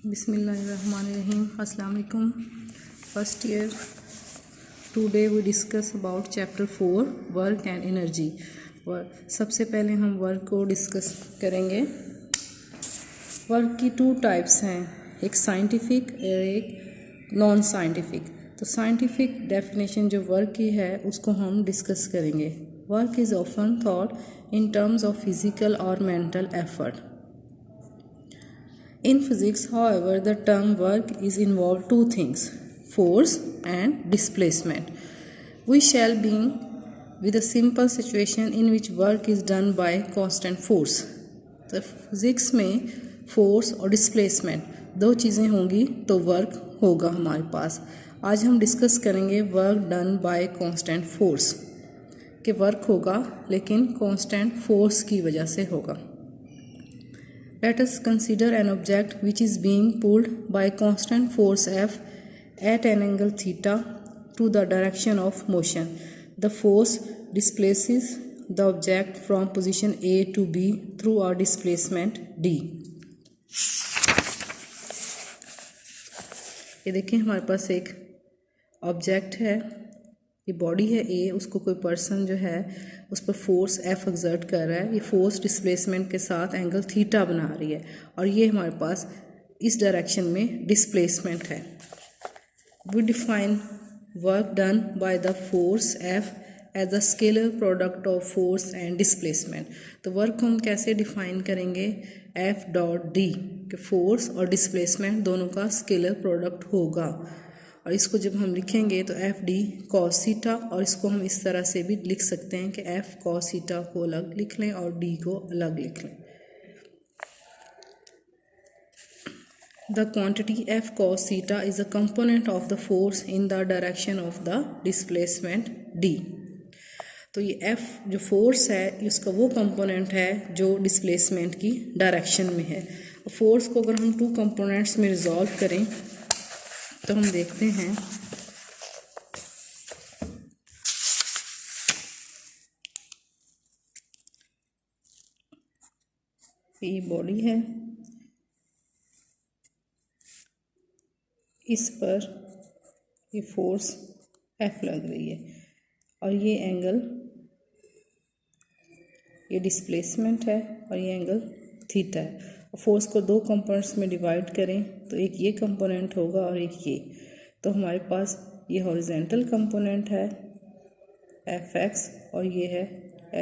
Bismillahirrahmanirrahim. Assalamu alaikum. First year. Today we discuss about chapter 4 work and energy. सबसे पहले हम work को discuss करेंगे। वर्क की 2 टाइप्स हैं, एक साइंटिफिक और एक नॉन साइंटिफिक। तो साइंटिफिक डेफिनेशन जो वर्क की है उसको हम डिस्कस करेंगे। Work is often thought in terms of physical और mental effort. In physics, however, the term work is involved 2 things, force and displacement. We shall begin with a simple situation in which work is done by constant force. तो physics में force और displacement 2 चीज़ें होंगी तो work होगा हमारे पास। आज हम डिस्कस करेंगे work done bye constant force, कि वर्क होगा लेकिन कांस्टेंट फोर्स की वजह से होगा। Let us consider an object which is being pulled by constant force F at an angle theta to the direction of motion. The force displaces the object from position A to B through a displacement D. ये देखिए हमारे पास एक object है, ये body है ए, उसको कोई person जो है उस पर फोर्स एफ एक्सर्ट कर रहा है। ये फोर्स डिस्प्लेसमेंट के साथ एंगल थीटा बना रही है और ये हमारे पास इस डायरेक्शन में डिस्प्लेसमेंट है। We define work done by the force F as the scalar product of force and displacement. तो वर्क को हम कैसे डिफाइन करेंगे, एफ डॉट डी, कि फोर्स और डिस्प्लेसमेंट दोनों का स्केलर प्रोडक्ट होगा। और इसको जब हम लिखेंगे तो एफ डी कॉस थीटा, और इसको हम इस तरह से भी लिख सकते हैं कि एफ कॉस थीटा को अलग लिख लें और डी को अलग लिख लें। The quantity F cos theta is a component of the force in the direction of the displacement D. तो ये एफ जो फोर्स है इसका वो कंपोनेंट है जो डिस्प्लेसमेंट की डायरेक्शन में है। फोर्स को अगर हम 2 कंपोनेंट्स में रिजॉल्व करें तो हम देखते हैं ये बॉडी है, इस पर ये फोर्स एफ लग रही है और ये एंगल, ये डिस्प्लेसमेंट है और ये एंगल थीटा है। फोर्स को 2 कंपोनेंट्स में डिवाइड करें तो एक ये कंपोनेंट होगा और एक ये। तो हमारे पास ये हॉरिजेंटल कंपोनेंट है एफ एक्स और ये है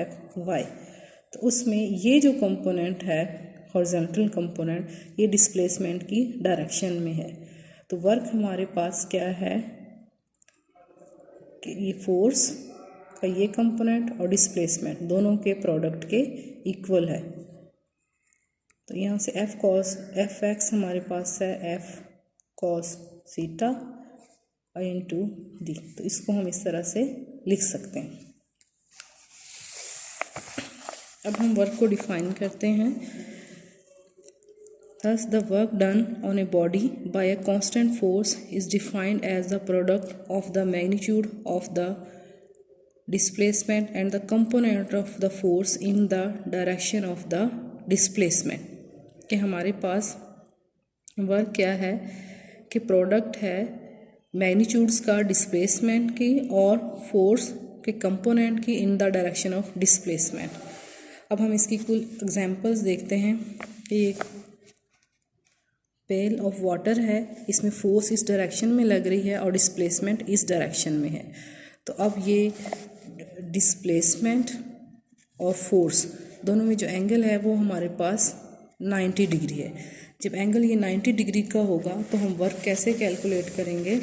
एफ वाई। तो उसमें ये जो कंपोनेंट है हॉरिजेंटल कंपोनेंट, ये डिस्प्लेसमेंट की डायरेक्शन में है। तो वर्क हमारे पास क्या है कि ये फोर्स का ये कंपोनेंट और डिस्प्लेसमेंट दोनों के प्रोडक्ट के इक्वल है। तो यहाँ से एफ एक्स हमारे पास है एफ कॉस थीटा और इंटू डी। तो इसको हम इस तरह से लिख सकते हैं। अब हम वर्क को डिफाइन करते हैं। Thus the work done on a body by a constant force is defined as the product of the magnitude of the displacement and the component of the force in the direction of the displacement। कि हमारे पास work क्या है कि product है magnitudes का displacement की और force के कंपोनेंट की in the direction of displacement. अब हम इसकी कुल एग्जांपल्स देखते हैं कि एक पेल ऑफ वाटर है, इसमें फोर्स इस डायरेक्शन में लग रही है और डिस्प्लेसमेंट इस डायरेक्शन में है। तो अब ये डिस्प्लेसमेंट और फोर्स दोनों में जो एंगल है वो हमारे पास 90 डिग्री है। जब एंगल ये 90 डिग्री का होगा तो हम वर्क कैसे कैलकुलेट करेंगे,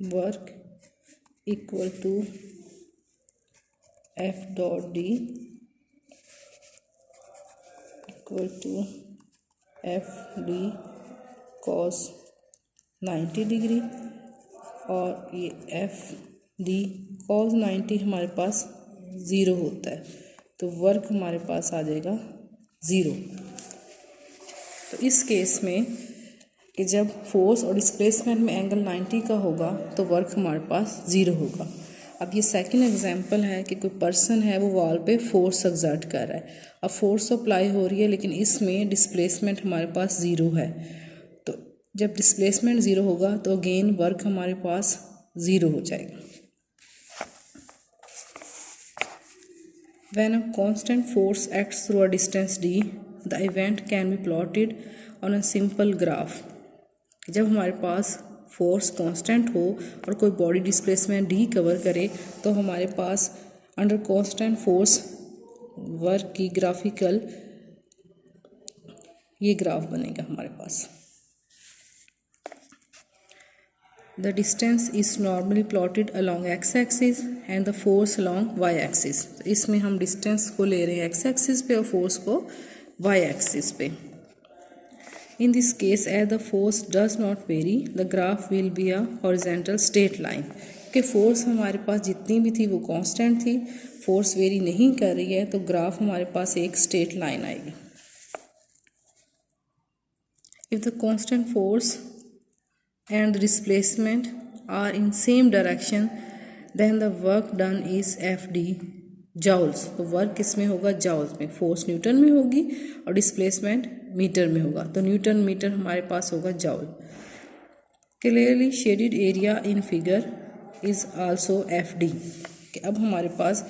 work equal to F dot D equal to F D cos 90 degree और ये एफ डी कॉस 90 हमारे पास 0 होता है। तो वर्क हमारे पास आ जाएगा 0। तो इस केस में कि जब फोर्स और डिस्प्लेसमेंट में एंगल 90 का होगा तो वर्क हमारे पास 0 होगा। अब ये सेकंड एग्जांपल है कि कोई पर्सन है वो वॉल पे फोर्स एक्सर्ट कर रहा है। अब फोर्स अप्लाई हो रही है लेकिन इसमें डिस्प्लेसमेंट हमारे पास ज़ीरो है। तो जब डिस्प्लेसमेंट ज़ीरो होगा तो अगेन वर्क हमारे पास ज़ीरो हो जाएगा। When a constant force acts through a distance d, the event can be plotted on a simple graph। जब हमारे पास फोर्स कांस्टेंट हो और कोई बॉडी डिस्प्लेसमेंट d कवर करे तो हमारे पास अंडर कांस्टेंट फोर्स वर्क की ग्राफिकल ये ग्राफ बनेगा हमारे पास। The distance is normally plotted along x-axis and the force along y-axis। इसमें हम डिस्टेंस को ले रहे हैं x-axis पे और फोर्स को y-axis पे। In this case, as the force does not vary, the graph will be a horizontal straight line। कि फोर्स हमारे पास जितनी भी थी वो कांस्टेंट थी, फोर्स वेरी नहीं कर रही है तो ग्राफ हमारे पास एक स्ट्रेट लाइन आएगी। If the constant force and the displacement are in same direction, then the work done is FD joules। तो वर्क किस में होगा? जाउल्स में। फोर्स न्यूटन में होगी और डिस्प्लेसमेंट मीटर में होगा, तो न्यूटन मीटर हमारे पास होगा joule. Clearly shaded area in figure is also FD। अब हमारे पास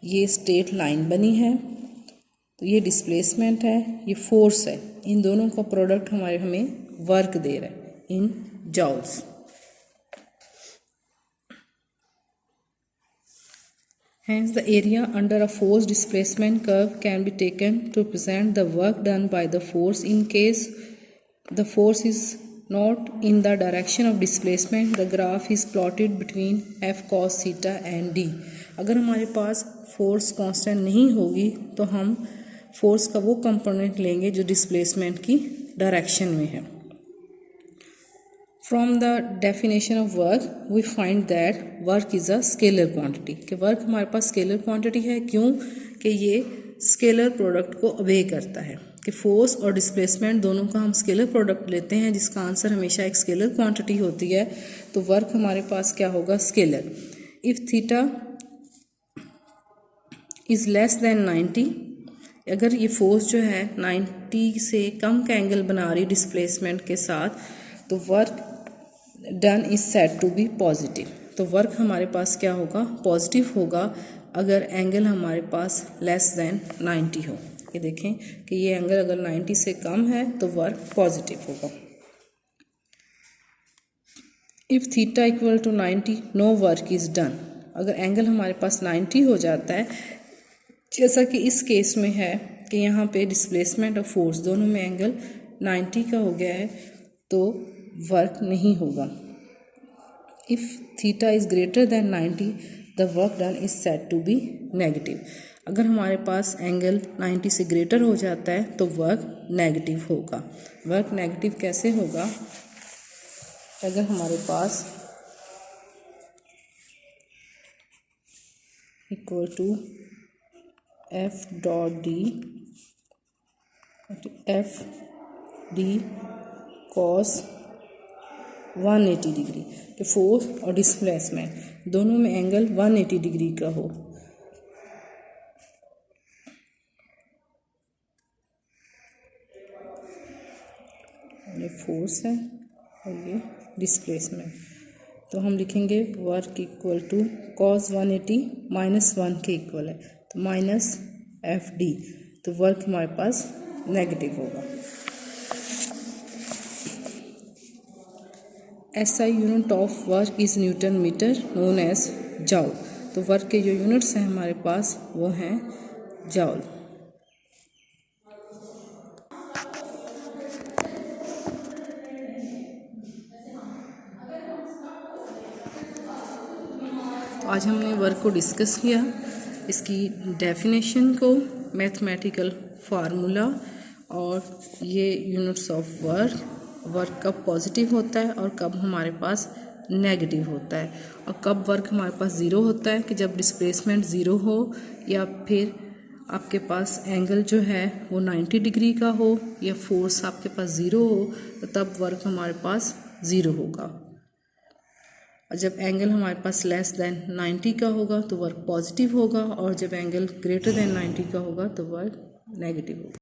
ये स्ट्रेट लाइन बनी है, तो ये डिस्प्लेसमेंट है, ये फोर्स है, इन दोनों का प्रोडक्ट हमें वर्क दे रहा है इन joules। Hence, the area under a force displacement curve can be taken to represent the work done by the force in case the force is not in the direction of displacement। The graph is plotted between f cos theta and d। अगर हमारे पास force constant नहीं होगी तो हम force का वो component लेंगे जो डिस्प्लेसमेंट की डायरेक्शन में है। From the definition of work, we find that work is a scalar quantity। कि वर्क हमारे पास स्केलर क्वांटिटी है, क्यों कि ये स्केलर प्रोडक्ट को अवे करता है कि फोर्स और डिस्प्लेसमेंट दोनों का हम स्केलर प्रोडक्ट लेते हैं जिसका आंसर हमेशा एक स्केलर क्वांटिटी होती है, तो वर्क हमारे पास क्या होगा? Scalar. If theta is less than 90, अगर ये फोर्स जो है 90 से कम का एंगल बना रही डिस्प्लेसमेंट के साथ, तो work done is said to be positive. तो वर्क हमारे पास क्या होगा? पॉजिटिव होगा अगर एंगल हमारे पास लेस देन 90 हो। ये देखें कि ये एंगल अगर 90 से कम है तो वर्क पॉजिटिव होगा। If theta equal to 90 no work is done. अगर एंगल हमारे पास 90 हो जाता है, जैसा कि इस केस में है कि यहाँ पे डिस्प्लेसमेंट और फोर्स दोनों में एंगल 90 का हो गया है, तो वर्क नहीं होगा। If theta is greater than 90 the work done is said to be negative. अगर हमारे पास एंगल 90 से ग्रेटर हो जाता है तो वर्क नेगेटिव होगा। वर्क नेगेटिव कैसे होगा? अगर हमारे पास equal to F dot D cos 180 degree, तो फोर्स और डिस्प्लेसमेंट दोनों में एंगल 180 डिग्री का हो। ये फोर्स है और ये डिस्प्लेसमेंट, तो हम लिखेंगे वर्क इक्वल टू कॉस 180 -1 के इक्वल है, तो माइनस FD, तो वर्क हमारे पास नेगेटिव होगा। SI unit of work is newton metre known as joule. तो वर्क के जो यूनिट्स हैं हमारे पास वो हैं जाउल। तो आज हमने वर्क को डिस्कस किया, इसकी डेफिनेशन को, मैथमेटिकल फार्मूला और ये यूनिट्स ऑफ वर्क कब पॉजिटिव होता है और कब हमारे पास नेगेटिव होता है, और कब वर्क हमारे पास ज़ीरो होता है कि जब डिस्प्लेसमेंट ज़ीरो हो या फिर आपके पास एंगल जो है वो 90 डिग्री का हो या फोर्स आपके पास ज़ीरो हो, तो तब वर्क हमारे पास ज़ीरो होगा। और जब एंगल हमारे पास लेस देन 90 का होगा तो वर्क पॉजिटिव होगा, और जब एंगल ग्रेटर देन 90 का होगा तो वर्क नेगेटिव होगा।